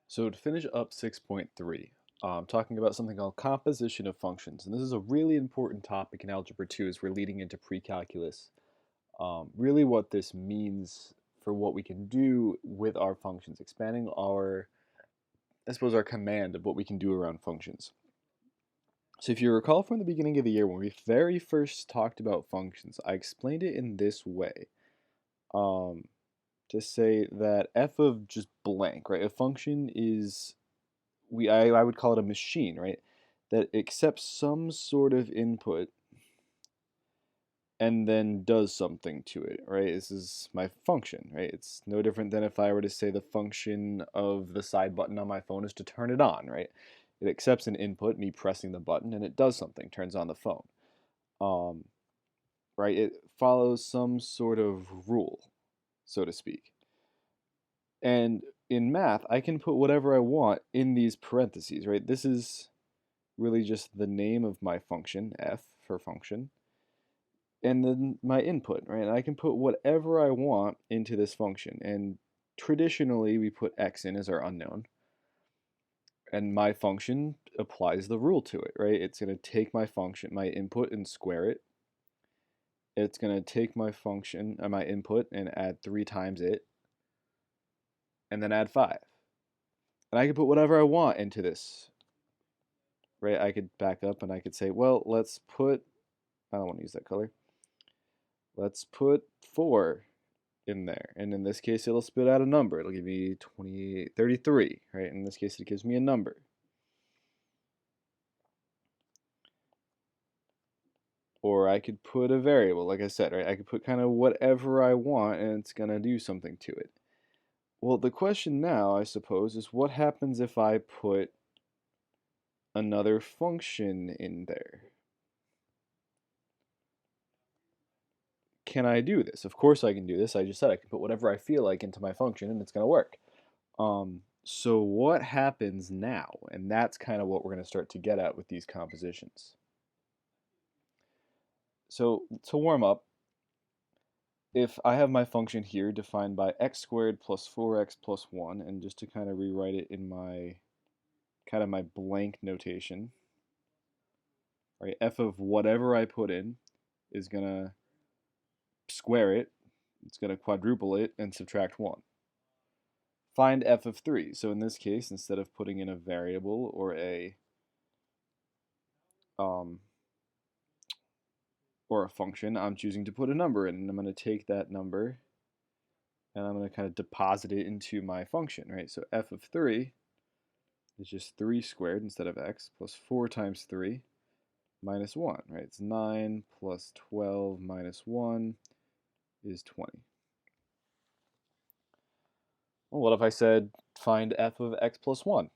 So to finish up 6.3, talking about something called composition of functions. And this is a really important topic in Algebra 2 as we're leading into precalculus. Really what this means for what we can do with our functions, expanding our, I suppose, our command of what we can do around functions. So if you recall from the beginning of the year when we very first talked about functions, I explained it in this way. To say that f of just blank, right? A function is I would call it a machine, right? That accepts some sort of input and then does something to it, right? This is my function, right? It's no different than if I were to say the function of the side button on my phone is to turn it on, right? It accepts an input, me pressing the button, and it does something, turns on the phone. Um, right? It follows some sort of rule, so to speak. And in math, I can put whatever I want in these parentheses, right? This is really just the name of my function, f for function, and then my input, right? And I can put whatever I want into this function. And traditionally, we put x in as our unknown. And my function applies the rule to it, right? It's going to take my function, my input, and square it. It's going to take my function, my input, and add 3 times it, and then add 5. And I can put whatever I want into this, right? I could back up and I could say, well, let's put, I don't want to use that color. Let's put 4 in there. And in this case, it'll spit out a number. It'll give me 28, 33, right? In this case, it gives me a number. Or I could put a variable, like I said, right? I could put kind of whatever I want and it's going to do something to it. Well, the question now, I suppose, is what happens if I put another function in there? Can I do this? Of course I can do this. I just said I can put whatever I feel like into my function and it's going to work. So what happens now? And that's kind of what we're going to start to get at with these compositions. So to warm up, if I have my function here defined by x squared plus 4x plus 1, and just to kind of rewrite it in my kind of my blank notation, right? F of whatever I put in is going to square it, it's going to quadruple it, and subtract 1. Find f of 3. So in this case, instead of putting in a variable or a function, I'm choosing to put a number in, and I'm going to take that number and I'm going to kind of deposit it into my function, right? So f of 3 is just 3 squared instead of x plus 4 times 3 minus 1, right? It's 9 plus 12 minus 1 is 20. Well, what if I said find f of x plus 1?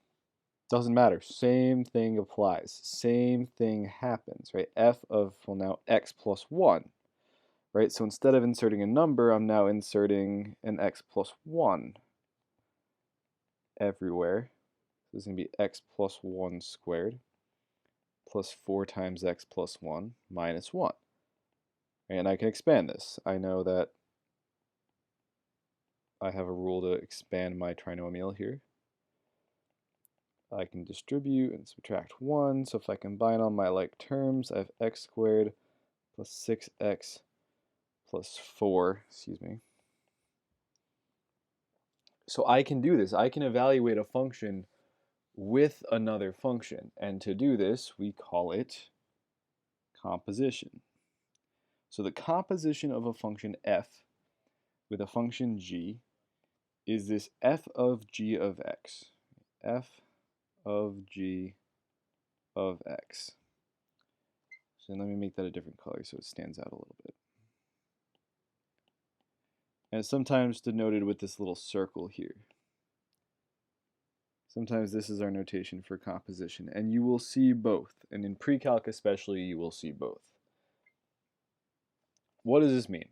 Doesn't matter. Same thing applies. Same thing happens, right? F of, well, now x plus 1, right? So instead of inserting a number, I'm now inserting an x plus 1 everywhere. So this is going to be x plus 1 squared plus 4 times x plus 1 minus 1. And I can expand this. I know that I have a rule to expand my trinomial here. I can distribute and subtract 1. So if I combine all my like terms, I have x squared plus 6x plus 4, So I can do this. I can evaluate a function with another function. And to do this, we call it composition. So the composition of a function f with a function g is this f of g of x. F of g of x. So let me make that a different color so it stands out a little bit. And it's sometimes denoted with this little circle here. Sometimes this is our notation for composition, and you will see both. And in pre-calc especially, you will see both. What does this mean?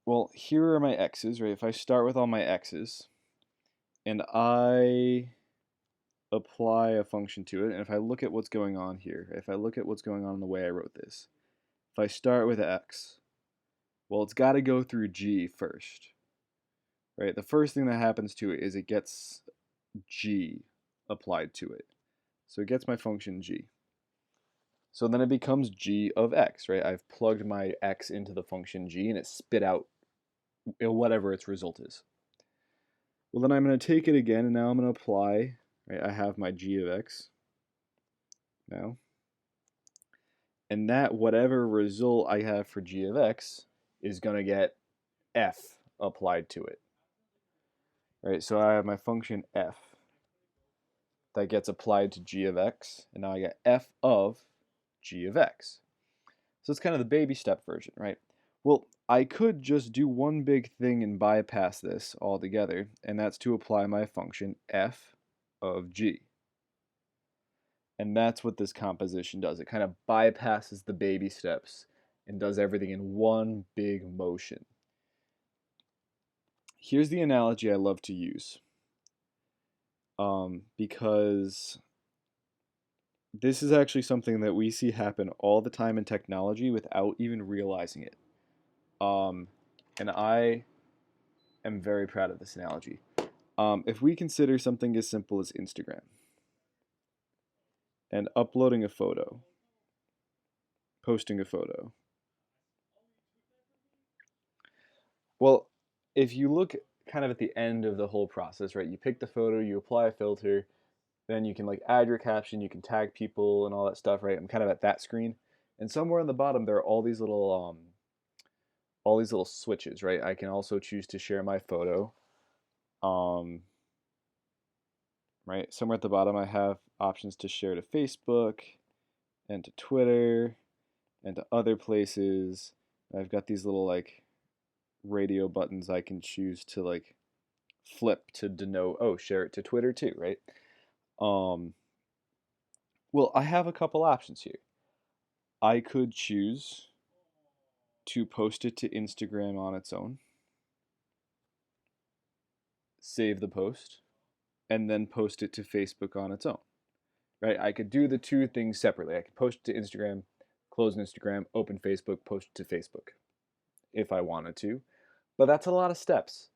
Well, here are my x's, right? If I start with all my x's, and I apply a function to it, and if I look at what's going on here, if I look at what's going on in the way I wrote this, if I start with x, well, it's got to go through g first, right? The first thing that happens to it is it gets g applied to it. So it gets my function g. So then it becomes g of x, right? I've plugged my x into the function g and it spit out whatever its result is. Well, then I'm going to take it again and now I'm going to apply, right? I have my g of x now. And that whatever result I have for g of x is going to get f applied to it. Right, so I have my function f that gets applied to g of x, and now I get f of g of x. So it's kind of the baby step version, right? Well, I could just do one big thing and bypass this altogether, and that's to apply my function f of g. And that's what this composition does. It kind of bypasses the baby steps and does everything in one big motion. Here's the analogy I love to use, because this is actually something that we see happen all the time in technology without even realizing it. And I am very proud of this analogy. If we consider something as simple as Instagram and uploading a photo, posting a photo. Well, if you look kind of at the end of the whole process, right? You pick the photo, you apply a filter, then you can like add your caption, you can tag people and all that stuff, right? I'm kind of at that screen. And somewhere on the bottom there are all these little switches, right? I can also choose to share my photo. Right? Somewhere at the bottom I have options to share to Facebook and to Twitter and to other places. I've got these little like radio buttons I can choose to like flip to denote, oh, share it to Twitter too, right? Well, I have a couple options here. I could choose to post it to Instagram on its own, save the post, and then post it to Facebook on its own, right? I could do the two things separately. I could post it to Instagram, close Instagram, open Facebook, post it to Facebook if I wanted to. But that's a lot of steps,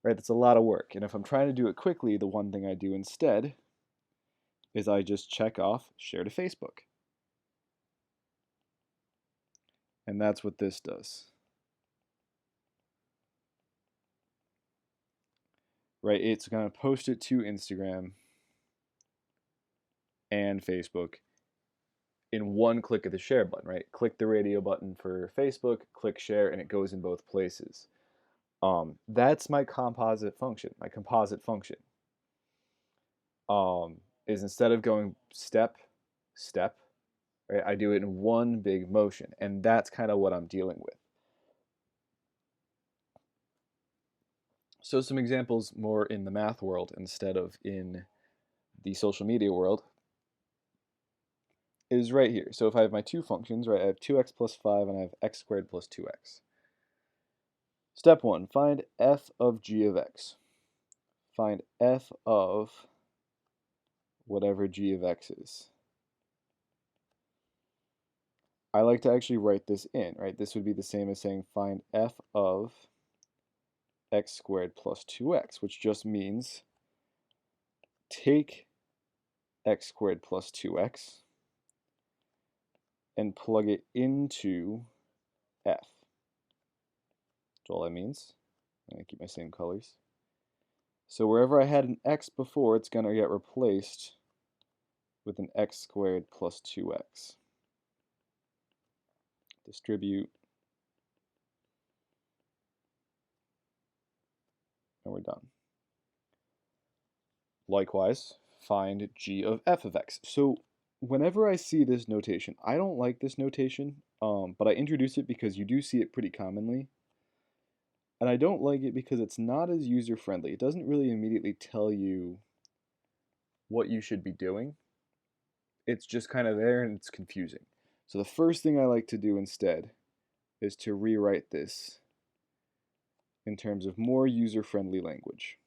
right? That's a lot of work. And if I'm trying to do it quickly, the one thing I do instead is I just check off share to Facebook. And that's what this does. Right? It's going to post it to Instagram and Facebook in one click of the share button, right? Click the radio button for Facebook, click share, and it goes in both places. That's my composite function. My composite function is instead of going step, step, right, I do it in one big motion, and that's kind of what I'm dealing with. So some examples more in the math world instead of in the social media world is right here. So if I have my two functions, right, I have 2x plus 5 and I have x squared plus 2x. Step 1, find f of g of x. Find f of whatever g of x is. I like to actually write this in, right? This would be the same as saying find f of x squared plus 2x, which just means take x squared plus 2x and plug it into f. That's all that means. I'm going to keep my same colors. So wherever I had an x before, it's going to get replaced with an x squared plus 2x. Distribute. And we're done. Likewise, find g of f of x. So whenever I see this notation, I don't like this notation, but I introduce it because you do see it pretty commonly. And I don't like it because it's not as user-friendly. It doesn't really immediately tell you what you should be doing. It's just kind of there and it's confusing. So the first thing I like to do instead is to rewrite this in terms of more user-friendly language.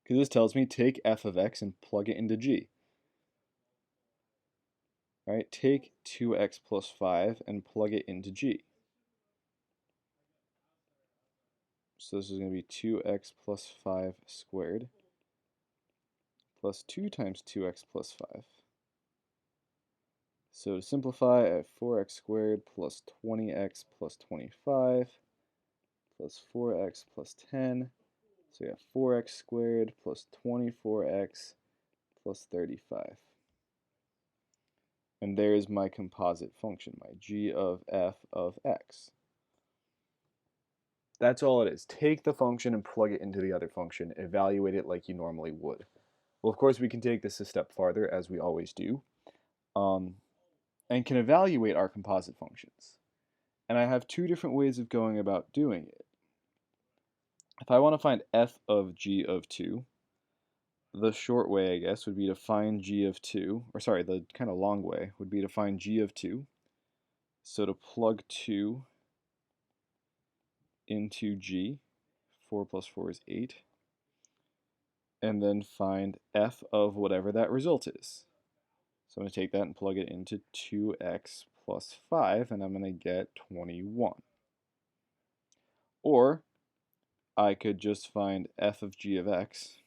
Because this tells me take f of x and plug it into g. All right, take 2x plus 5 and plug it into g. So this is going to be 2x plus 5 squared plus 2 times 2x plus 5. So to simplify, I have 4x squared plus 20x plus 25 plus 4x plus 10. So we have 4x squared plus 24x plus 35. And there's my composite function, my g of f of x. That's all it is. Take the function and plug it into the other function. Evaluate it like you normally would. Well, of course, we can take this a step farther, as we always do, and can evaluate our composite functions. And I have two different ways of going about doing it. If I want to find f of g of 2, the short way, I guess, would be to find g of 2, or sorry, the kind of long way would be to find g of 2. So to plug 2 into g, 4 plus 4 is 8, and then find f of whatever that result is. So I'm going to take that and plug it into 2x plus 5, and I'm going to get 21. Or I could just find f of g of x,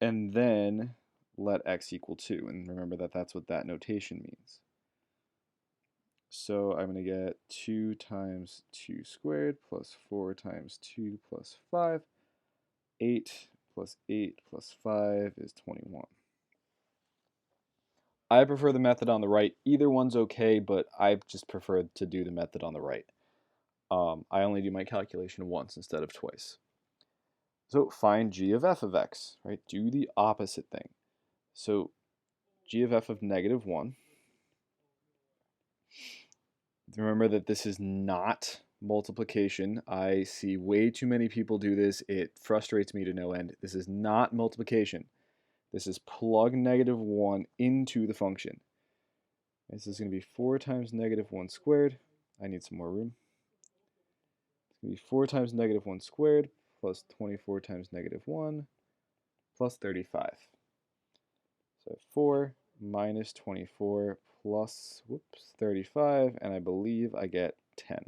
and then let x equal 2. And remember that that's what that notation means. So I'm going to get 2 times 2 squared plus 4 times 2 plus 5. 8 plus 8 plus 5 is 21. I prefer the method on the right. Either one's okay, but I just prefer to do the method on the right. I only do my calculation once instead of twice. So find g of f of x, right? Do the opposite thing. So g of f of negative 1. Remember that this is not multiplication. I see way too many people do this. It frustrates me to no end. This is not multiplication. This is plug negative 1 into the function. This is going to be 4 times negative 1 squared. I need some more room. It's going to be 4 times negative 1 squared plus 24 times negative 1 plus 35. So 4 minus 24 plus 35, and I believe I get 10.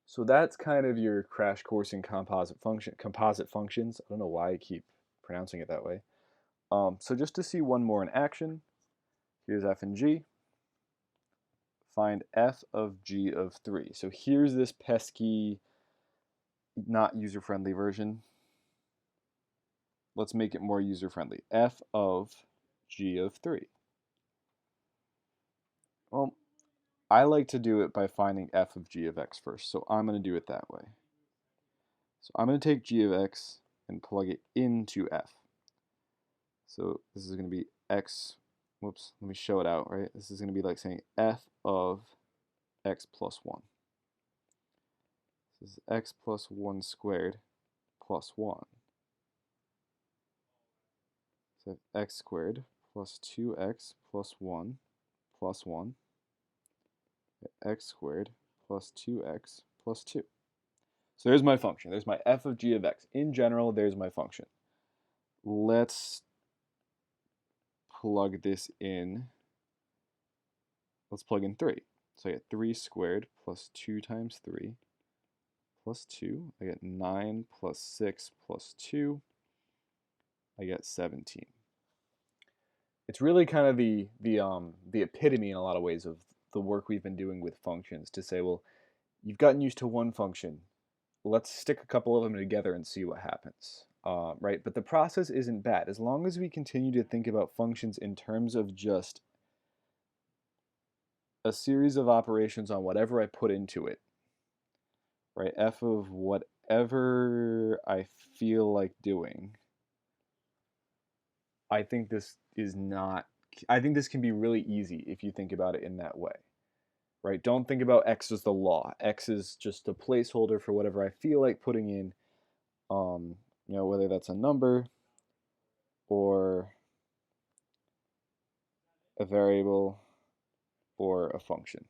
So that's kind of your crash course in composite functions. I don't know why I keep pronouncing it that way. So just to see one more in action, here's f and g. Find f of g of 3. So here's this pesky, not user-friendly version. Let's make it more user-friendly. F of g of 3. Well, I like to do it by finding f of g of x first, so I'm going to do it that way. So I'm going to take g of x and plug it into f. So this is going to be x, whoops, let me show it out, right? This is going to be like saying f of x plus 1. This is x plus 1 squared plus 1. So x squared plus 2x plus 1 plus 1. X squared plus 2x plus 2. So there's my function. There's my f of g of x. In general, there's my function. Let's plug this in. Let's plug in 3. So I get 3 squared plus 2 times 3 plus 2. I get 9 plus 6 plus 2. I get 17. It's really kind of the epitome in a lot of ways of the work we've been doing with functions, to say, well, you've gotten used to one function. Let's stick a couple of them together and see what happens. Right? But the process isn't bad. As long as we continue to think about functions in terms of just a series of operations on whatever I put into it, right? F of whatever I feel like doing. I think this can be really easy if you think about it in that way, right? Don't think about x as the law. X is just a placeholder for whatever I feel like putting in, whether that's a number or a variable or a function.